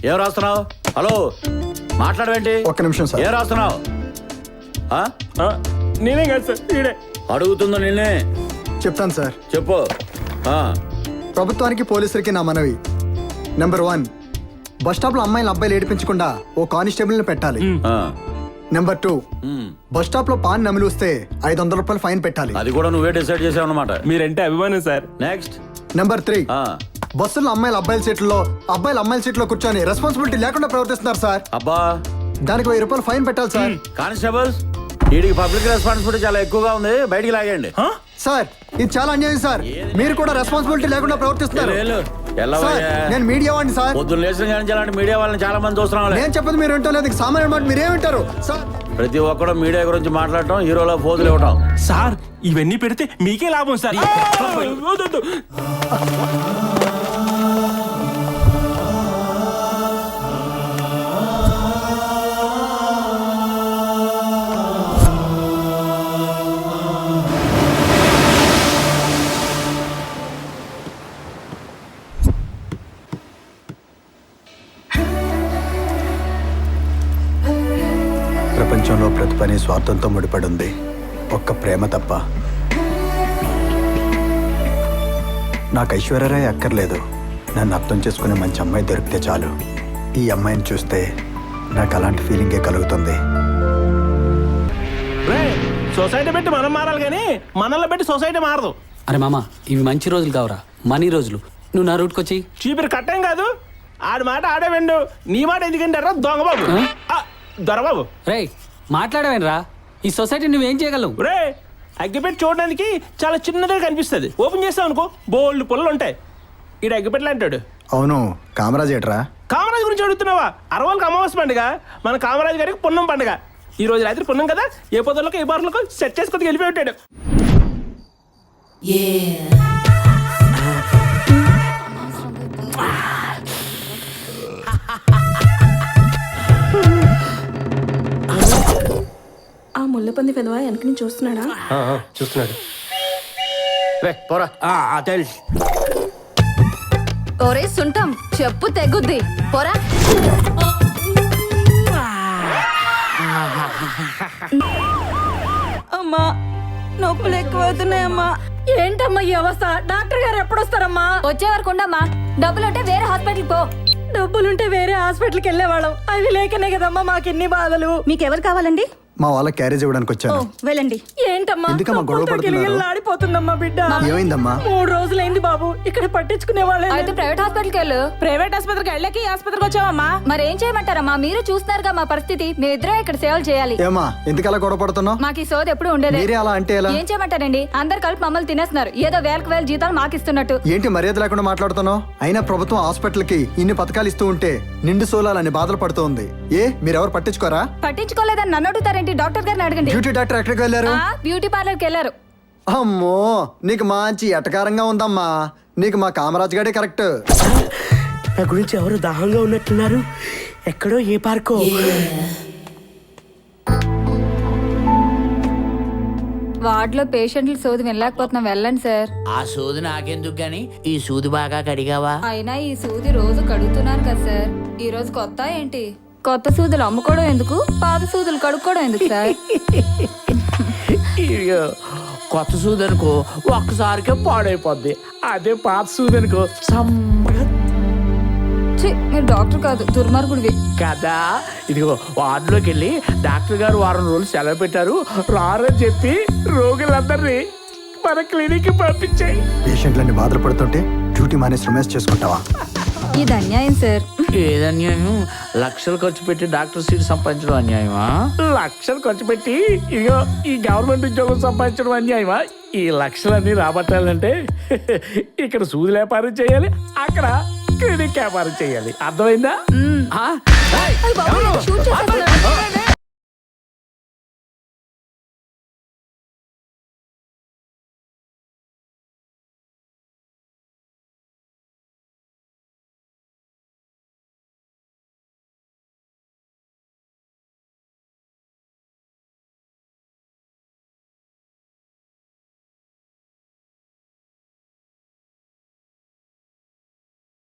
ఏం రాస్తున్నావు? హలో, మాట్లాడవేంటి? ఒక్క నిమిషం సార్. ఏం రాస్తున్నావు? నేనే కాదు సార్, ఈడే. అడుగుతుందో నిన్నే. చెప్తాను సార్. చెప్పు. ప్రభుత్వానికి పోలీసులకి నా మనవి. నెంబర్ 1, బస్ స్టాప్ లో అమ్మాయిలు అబ్బాయిలు ఏడిపించకుండా ఓ కానిస్టేబుల్ ని పెట్టాలి. నెంబర్ 2, బస్ స్టాప్ లో పాన్ నమిలి వస్తే 500 రూపాయలు ఫైన్ పెట్టాలి. అది కూడా నువ్వే డిసైడ్ చేసావు అన్నమాట. మీరంటే అభిమానం సార్. నెక్స్ట్. నెంబర్ 3, బస్సులో అమ్మాయిలు అబ్బాయిల సీట్లలో అబ్బాయిలు అమ్మాయిల సీట్లో కూర్చొని రెస్పాన్సిబిలిటీ లేకుండా ప్రవర్తిస్తున్నారు సార్. అబ్బా, దానికి 1000 రూపాయలు ఫైన్ పెట్టాలి సార్. కానిస్టేబుల్స్, వీడికి పబ్లిక్ రెస్పాన్సిబిలిటీ చాలా ఎక్కువగా ఉంది, బయటికి లాగండి. సార్, ఇది చాలా అన్యాయం సార్. మీరు కూడా రెస్పాన్సిబిలిటీ లేకుండా ప్రవర్తిస్తున్నారు. సార్, నేను మీడియా వాడిని సార్. పొద్దున్న లేచిన కానీ అలాంటి మీడియా వాళ్ళని చాలా మంది చూస్తున్నాం. నేను చెప్పదు మీరు వింటో లేదు, సామాన్య మాట మీరేమింటారు సార్? ప్రతి ఒక్కరు మీడియా గురించి మాట్లాడటం, హీరోలో పోజులు ఇవ్వటం. సార్, ఇవన్నీ పెడితే మీకే లాభం సార్. ప్రపంచంలో ప్రతి పని స్వార్థంతో ముడిపడి ఉంది, ఒక్క ప్రేమ తప్ప. నాకు ఐశ్వర్యరాయ్ అక్కర్లేదు, నన్ను అర్థం చేసుకునే మంచి అమ్మాయి దొరికితే చాలు. ఈ అమ్మాయిని చూస్తే నాకు అలాంటి ఫీలింగే కలుగుతుంది. సొసైటీ పెట్టి మనం మారాలి కానీ మనల్ని పెట్టి సొసైటీ మారదు. అరే మామ, ఇవి మంచి రోజులు కావురా, మనీ రోజులు. నువ్వు నా రూట్కి వచ్చి చీపిరి కట్టం కాదు, ఆడి మాట ఆడే వెండు, నీ మాట ఎందుకంటారా దొంగబాబు, దొరబాబు. రే, మాట్లాడవేనరా? ఈ సొసైటీ నువ్వేం చేయగలవు? రే, అగ్గిపెట్టి చూడడానికి చాలా చిన్నదిగా కనిపిస్తుంది, ఓపెన్ చేస్తావు అనుకో బోల్డ్ పుల్లలు ఉంటాయి. ఈడు అగ్గిపెట్టలు అంటాడు. అవును, కామరాజ్ ఏట్రా? కామరాజు గురించి అడుగుతున్నావా? అరవలకు అమావాస్య పండుగ, మన కామరాజు గారికి పున్నం పండుగ. ఈ రోజు రాత్రి పున్నం కదా, ఏ పొద్దులకు ఏ బార్లకు సెట్ చేసుకొని వెళ్ళిపోయి ఉంటాడు. ఆ ముళ్ళపంది పెదవా వెనక నుంచి చూస్తున్నాడా? చూస్తున్నాడు. తెలుసు. ఒరే సుంటం, చెప్పు తెగుద్ది, పోరా. అమ్మా, నొప్పులు ఎక్కువ అవుతున్నాయమ్మా. ఏంటమ్మా ఈ అవస్థ? డాక్టర్ గారు ఎప్పుడు వస్తారమ్మా? వచ్చే వరకు ఉండమ్మా. డబ్బులుంటే వేరే హాస్పిటల్ పో. డబ్బులుంటే వేరే హాస్పిటల్కి వెళ్ళేవాళ్ళం, అవి లేకనే కదమ్మా మాకిన్ని బాధలు. మీకెవరు కావాలండి? మా వాళ్ళ క్యారేజ్ ఇవ్వడానికి వచ్చాను. వెళ్ళండి. ఏంటమ్మా? ఎందుకమ్మా గొడవ పడుతున్నారు? ఆడిపోతుందమ్మా బిడ్డ. ఏమైందమ్మా? 3 రోజులైంది బాబు, ఇక్కడ పట్టించుకునే వాళ్ళే. అయితే ప్రైవేట్ హాస్పిటల్కి వెళ్ళు. ప్రైవేట్ ఆసుపత్రికి వెళ్ళకి ఆసుపత్రికి వచ్చావమ్మా. మరేం చేయమంటారమ్మా? మీరు చూస్తున్నారుగా మా పరిస్థితి. మేమిద్దరం ఇక్కడ సేవలు చేయాలి. ఏమా ఎందుకలా గొడవ పడుతున్నావు? మాకు ఈ సోది ఎప్పుడు ఉండేది. మీరే అలా అంటే ఎలా? ఏం చేయమంటారండి? అందరు కలిపి మమ్మల్ని తినేస్తున్నారు, ఏదో వేలకు వేల జీతాలు మాకు ఇస్తున్నట్టు. ఏంటి మర్యాద లేకుండా మాట్లాడుతున్నావు? అయినా ప్రభుత్వం హాస్పిటల్ కి ఇన్ని పథకాలు ఇస్తూ ఉంటే నిండు సోలాలని బాధలు పడుతోంది. మీరెవరు పట్టించుకోరా? పట్టించుకోలేదని నన్ను అడుగుతారేంటి? డాక్టర్ గారిని అడగండి. బ్యూటీ డాక్టర్ ఎక్కడికి వెళ్ళారు? బ్యూటీ పార్లర్ కి వెళ్ళారు. అమ్మో, నీకు మంచి ఎటకారంగా ఉందమ్మా. నీకు మా కామరాజ్ గాడే కరెక్ట్. నా గురించి ఎవరు దాహంగా ఉన్నట్టున్నారు, ఎక్కడో ఏ పార్కో. వార్డులో పేషెంట్లు సోది వినలేకపోతున్నాం, వెళ్ళండి సార్. ఆ సూది నాకెందుకు గాని ఈ సూది బాగా కడిగావా? అయినా ఈ సూది రోజు కడుగుతున్నారు కదా సార్, ఈ రోజు కొత్త ఏంటి? కొత్త సూదులు అమ్ముకోవడం ఎందుకు, పాత సూదులు కడుక్కోవడం ఎందుకు సార్? ఇయ్యో, కొత్త సూది అనుకో ఒక్కసారికే పాడైపోద్ది, అదే పాత సూది అనుకో సమ్మగా. ఛీ, మీరు డాక్టర్ కాదు, దుర్మార్గుడివి కదా. ఇదిగో వార్డులోకి వెళ్ళి డాక్టర్ గారు వారం రోజులు సెలవు పెట్టారు, రారని చెప్పి రోగులందరినీ మన క్లినిక్ పంపించాయి. పేషెంట్లన్నీ బాధలు పడుతుంటే డ్యూటీ మానేసి రొమాన్స్ చేసుకుంటావా? ఇది అన్యాయం సార్. ఏది అన్యాయం? లక్షలు ఖర్చు పెట్టి డాక్టర్ సీట్ సంపాదించడం అన్యాయమా? లక్షలు ఖర్చు పెట్టి ఇదిగో ఈ గవర్నమెంట్ ఉద్యోగం సంపాదించడం అన్యాయమా? ఈ లక్షలన్నీ రాబట్టాలంటే ఇక్కడ సూది వ్యాపారం చేయాలి, అక్కడ క్లినిక్ వ్యాపారం చేయాలి. అర్థమైందా? షూట్ చేసేస్తున్నారు.